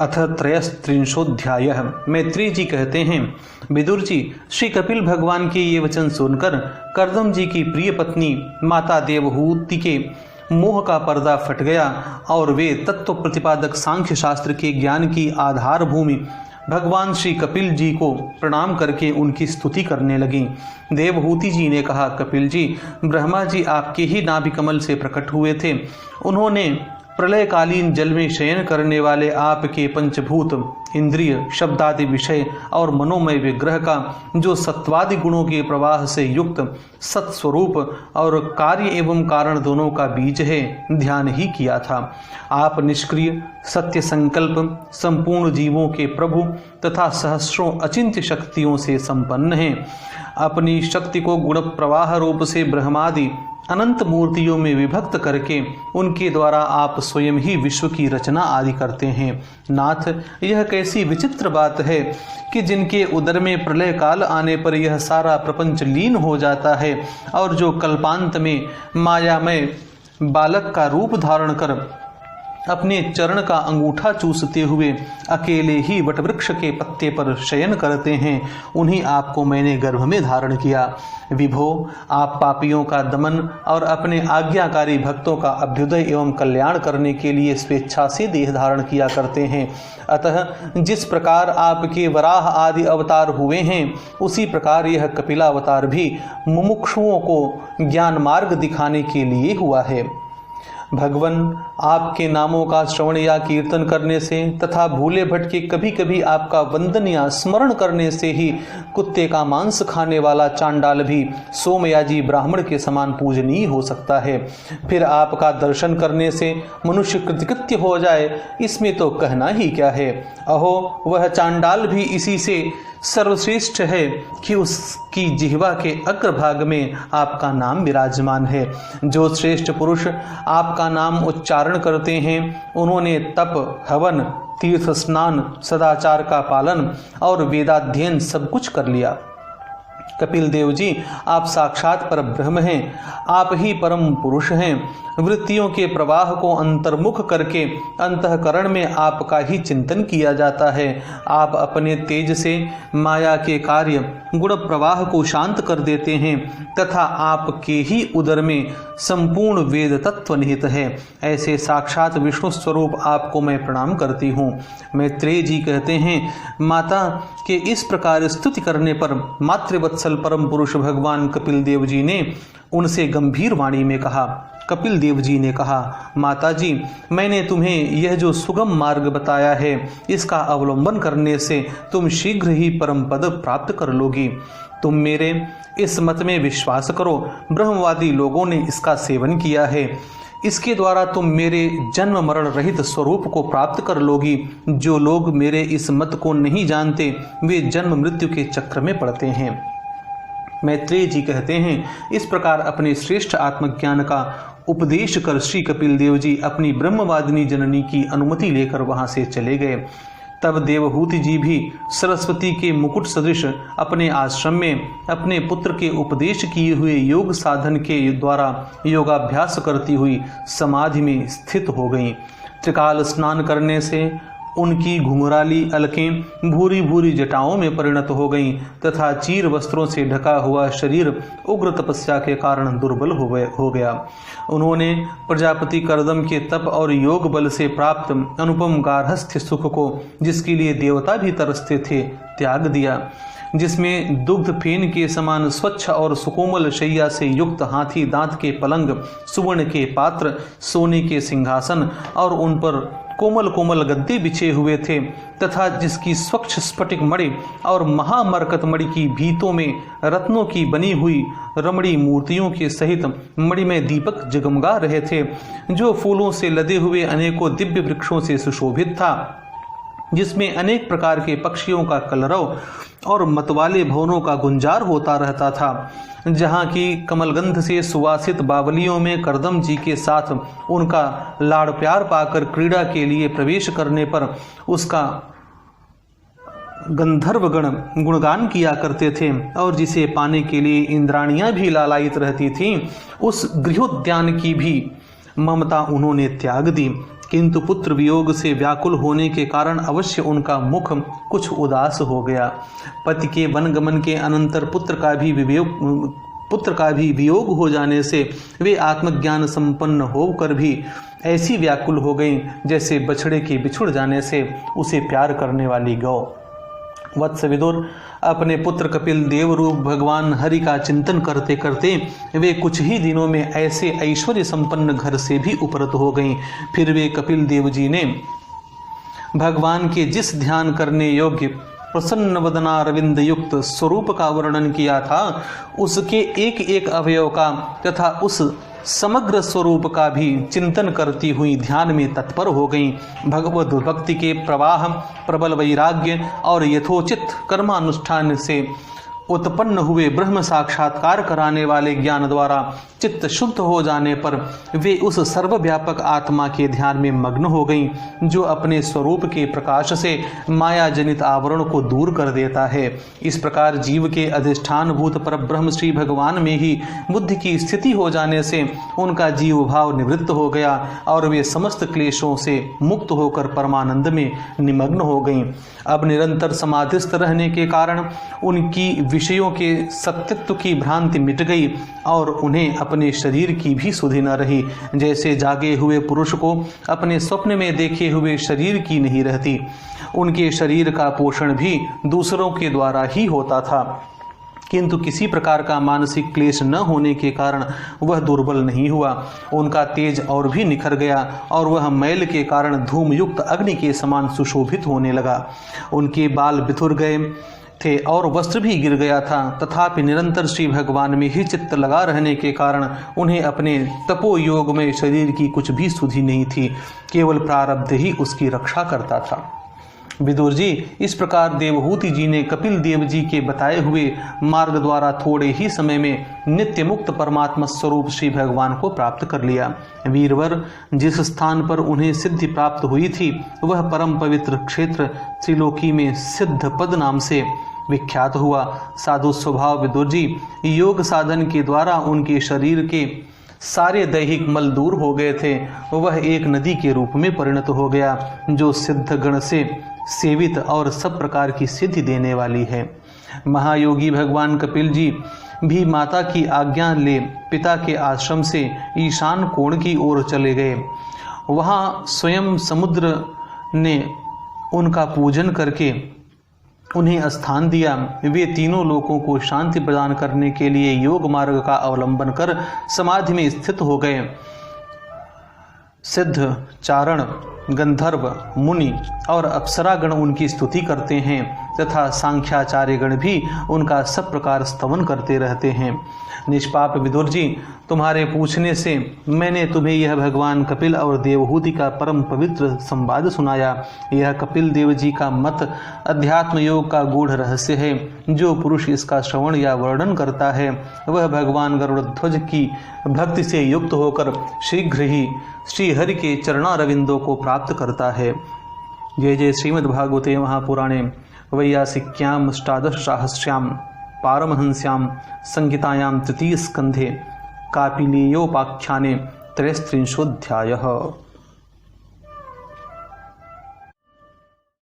अथ त्रयस्त्रिंशोऽध्यायः। मैत्री जी कहते हैं, विदुर जी, श्री कपिल भगवान के ये वचन सुनकर कर्दम जी की प्रिय पत्नी माता देवहूति के मोह का पर्दा फट गया और वे तत्व प्रतिपादक सांख्य शास्त्र के ज्ञान की आधार भूमि भगवान श्री कपिल जी को प्रणाम करके उनकी स्तुति करने लगी। देवहूति जी ने कहा, कपिल जी, ब्रह्मा जी आपके ही नाभि कमल से प्रकट हुए थे। उन्होंने प्रलयकालीन जल में शयन करने वाले आपके पंचभूत, इंद्रिय, शब्दादि विषय और मनोमय विग्रह का जो सत्वादि गुणों के प्रवाह से युक्त सत्स्वरूप और कार्य एवं कारण दोनों का बीज है, ध्यान ही किया था। आप निष्क्रिय, सत्य संकल्प, संपूर्ण जीवों के प्रभु तथा सहस्रों अचिंत्य शक्तियों से संपन्न हैं। अपनी शक्ति को गुण प्रवाह रूप से ब्रह्मादि अनंत मूर्तियों में विभक्त करके उनके द्वारा आप स्वयं ही विश्व की रचना आदि करते हैं। नाथ, यह कैसी विचित्र बात है कि जिनके उदर में प्रलय काल आने पर यह सारा प्रपंच लीन हो जाता है और जो कल्पांत में मायामय बालक का रूप धारण कर अपने चरण का अंगूठा चूसते हुए अकेले ही वटवृक्ष के पत्ते पर शयन करते हैं, उन्हीं आपको मैंने गर्भ में धारण किया। विभो, आप पापियों का दमन और अपने आज्ञाकारी भक्तों का अभ्युदय एवं कल्याण करने के लिए स्वेच्छा से देह धारण किया करते हैं। अतः जिस प्रकार आपके वराह आदि अवतार हुए हैं, उसी प्रकार यह कपिलावतार भी मुमुक्षुओं को ज्ञान मार्ग दिखाने के लिए हुआ है। भगवन, आपके नामों का श्रवण या कीर्तन करने से तथा भूले भटके कभी कभी आपका वंदन या स्मरण करने से ही कुत्ते का मांस खाने वाला चांडाल भी सोमयाजी ब्राह्मण के समान पूजनीय हो सकता है। फिर आपका दर्शन करने से मनुष्य कृतकृत्य हो जाए, इसमें तो कहना ही क्या है। अहो, वह चांडाल भी इसी से सर्वश्रेष्ठ है कि उसकी जिह्वा के अग्रभाग में आपका नाम विराजमान है। जो श्रेष्ठ पुरुष आपका नाम उच्चारण करते हैं, उन्होंने तप, हवन, तीर्थ स्नान, सदाचार का पालन और वेदाध्ययन सब कुछ कर लिया। कपिल देव जी, आप साक्षात पर ब्रह्म हैं, आप ही परम पुरुष हैं। वृत्तियों के प्रवाह को अंतर्मुख करके अंतःकरण में आपका ही चिंतन किया जाता है। आप अपने तेज से माया के कार्य गुण प्रवाह को शांत कर देते हैं तथा आपके ही उदर में संपूर्ण वेद तत्व निहित है। ऐसे साक्षात विष्णु स्वरूप आपको मैं प्रणाम करती हूँ। मैत्रेय जी कहते हैं, माता के इस प्रकार स्तुति करने पर मातृवत्सल परम पुरुष भगवान कपिल देव जी ने उनसे गंभीर वाणी में कहा। कपिल देव जी ने कहा, माता जी, मैंने तुम्हें यह जो सुगम मार्ग बताया है, इसका अवलंबन करने से तुम शीघ्र ही परम पद प्राप्त कर लोगी। तुम मेरे इस मत में विश्वास करो। ब्रह्मवादी लोगों ने इसका सेवन किया है। इसके द्वारा तुम मेरे जन्म मरण रहित स्वरूप को प्राप्त कर लोगी। जो लोग मेरे इस मत को नहीं जानते, वे जन्म मृत्यु के चक्र में पड़ते हैं। मैत्रेय जी कहते हैं, इस प्रकार अपने श्रेष्ठ आत्मज्ञान का उपदेश कर श्री कपिल देव जी अपनी ब्रह्मवादिनी जननी की अनुमति लेकर वहां से चले गए। तब देवहूति जी भी सरस्वती के मुकुट सदृश अपने आश्रम में अपने पुत्र के उपदेश किए हुए योग साधन के द्वारा योगाभ्यास करती हुई समाधि में स्थित हो गईं। त्रिकाल स्नान करने से उनकी घुंघराली अलकें भूरी भूरी जटाओं में परिणत हो गईं तथा चीर वस्त्रों से ढका हुआ शरीर उग्र तपस्या के कारण दुर्बल हो गया। उन्होंने प्रजापति कर्दम के तप और योग बल से प्राप्त अनुपम गार्हस्थ्य सुख को, जिसके लिए देवता भी तरसते थे, त्याग दिया। जिसमें दुग्ध फेन के समान स्वच्छ और सुकोमल शैया से युक्त हाथी दांत के पलंग, सुवर्ण के पात्र, सोने के सिंहासन और उन पर कोमल कोमल गद्दे बिछे हुए थे तथा जिसकी स्वच्छ स्फटिक मणि और महामरकत मणि की भीतों में रत्नों की बनी हुई रमणी मूर्तियों के सहित मणि में दीपक जगमगा रहे थे, जो फूलों से लदे हुए अनेकों दिव्य वृक्षों से सुशोभित था, जिसमें अनेक प्रकार के पक्षियों का कलरव और मतवाले भवनों का गुंजार होता रहता था। जहाँ की कमलगंध से सुवासित बावलियों में कर्दम जी के साथ उनका लाड़ प्यार पाकर क्रीड़ा के लिए प्रवेश करने पर उसका गंधर्वगण गुणगान किया करते थे और जिसे पाने के लिए इंद्राणियां भी लालायित रहती थीं, उस गृहोद्यान की भी ममता उन्होंने त्याग दी। किंतु पुत्र वियोग से व्याकुल होने के कारण अवश्य उनका मुख कुछ उदास हो गया। पति के वनगमन के अनंतर पुत्र का भी वियोग हो जाने से वे आत्मज्ञान संपन्न होकर भी ऐसी व्याकुल हो गईं जैसे बछड़े के बिछुड़ जाने से उसे प्यार करने वाली गौ। वत्स विदुर, अपने पुत्र कपिल देव रूप भगवान हरि का चिंतन करते करते वे कुछ ही दिनों में ऐसे ऐश्वर्य संपन्न घर से भी उपरत हो गईं। फिर वे कपिल देव जी ने भगवान के जिस ध्यान करने योग्य प्रसन्न वदना रविंद युक्त स्वरूप का वर्णन किया था, उसके एक एक अवयव का तथा उस समग्र स्वरूप का भी चिंतन करती हुई ध्यान में तत्पर हो गईं। भगवत भक्ति के प्रवाह, प्रबल वैराग्य और यथोचित कर्मानुष्ठान से उत्पन्न हुए ब्रह्म साक्षात्कार कराने वाले ज्ञान द्वारा चित्त शुद्ध हो जाने पर वे उस सर्वव्यापक आत्मा के ध्यान में मग्न हो गईं, जो अपने स्वरूप के प्रकाश से माया जनित आवरण को दूर कर देता है। इस प्रकार जीव के अधिष्ठान भूत पर ब्रह्म श्री भगवान में ही बुद्धि की स्थिति हो जाने से उनका जीव भाव निवृत्त हो गया और वे समस्त क्लेशों से मुक्त होकर परमानंद में निमग्न हो गईं। अब निरंतर समाधिस्थ रहने के कारण उनकी विषयों के सत्यत्व की भ्रांति मिट गई और उन्हें अपने शरीर की भी सुधि न रही। जैसे जागे हुए पुरुष को अपने स्वप्न में देखे हुए शरीर की नहीं रहती, उनके शरीर का पोषण भी दूसरों के द्वारा ही होता था, किंतु किसी प्रकार का मानसिक क्लेश न होने के कारण वह दुर्बल नहीं हुआ। उनका तेज और भी निखर गया और वह मैल के कारण धूमयुक्त अग्नि के समान सुशोभित होने लगा। उनके बाल बिथुर गए थे और वस्त्र भी गिर गया था, तथापि निरंतर श्री भगवान में ही चित्त लगा रहने के कारण उन्हें अपने तपो योग में शरीर की कुछ भी सुधि नहीं थी, केवल प्रारब्ध ही उसकी रक्षा करता था। विदुर जी, इस प्रकार देवहूति जी ने कपिल देव जी के बताए हुए मार्ग द्वारा थोड़े ही समय में नित्य मुक्त परमात्मा स्वरूप श्री भगवान को प्राप्त कर लिया। वीरवर, जिस स्थान पर उन्हें सिद्धि प्राप्त हुई थी वह परम पवित्र क्षेत्र त्रिलोकी में सिद्ध पद नाम से विख्यात हुआ। साधु स्वभाव विदुर जी, योग साधन के द्वारा उनके शरीर के सारे दैहिक मल दूर हो गए थे। वह एक नदी के रूप में परिणत हो गया, जो सिद्ध गण से सेवित और सब प्रकार की सिद्धि देने वाली है। महायोगी भगवान कपिल जी भी माता की आज्ञा ले पिता के आश्रम से ईशान कोण की ओर चले गए। वहाँ स्वयं समुद्र ने उनका पूजन करके उन्हें स्थान दिया। वे तीनों लोगों को शांति प्रदान करने के लिए योग मार्ग का अवलंबन कर समाधि में स्थित हो गए। सिद्ध, चारण, गंधर्व, मुनि और अप्सरागण उनकी स्तुति करते हैं तथा सांख्याचार्य गण भी उनका सब प्रकार स्तवन करते रहते हैं। निष्पाप विदुर जी, तुम्हारे पूछने से मैंने तुम्हें यह भगवान कपिल और देवहूति का परम पवित्र संवाद सुनाया। यह कपिल देव जी का मत अध्यात्म योग का गूढ़ रहस्य है। जो पुरुष इसका श्रवण या वर्णन करता है वह भगवान गरुड़ध्वज की भक्ति से युक्त होकर शीघ्र ही श्री हरि के चरणारविंदों को प्राप्त करता है। जय जय श्रीमद्भागवते महापुराणे वैयासिक्याम अष्टादशसाहस्र्याम पारमहंस्याम संहितायां तृतीय स्कंधे कापिलेयोपाख्याने 33 अध्यायः।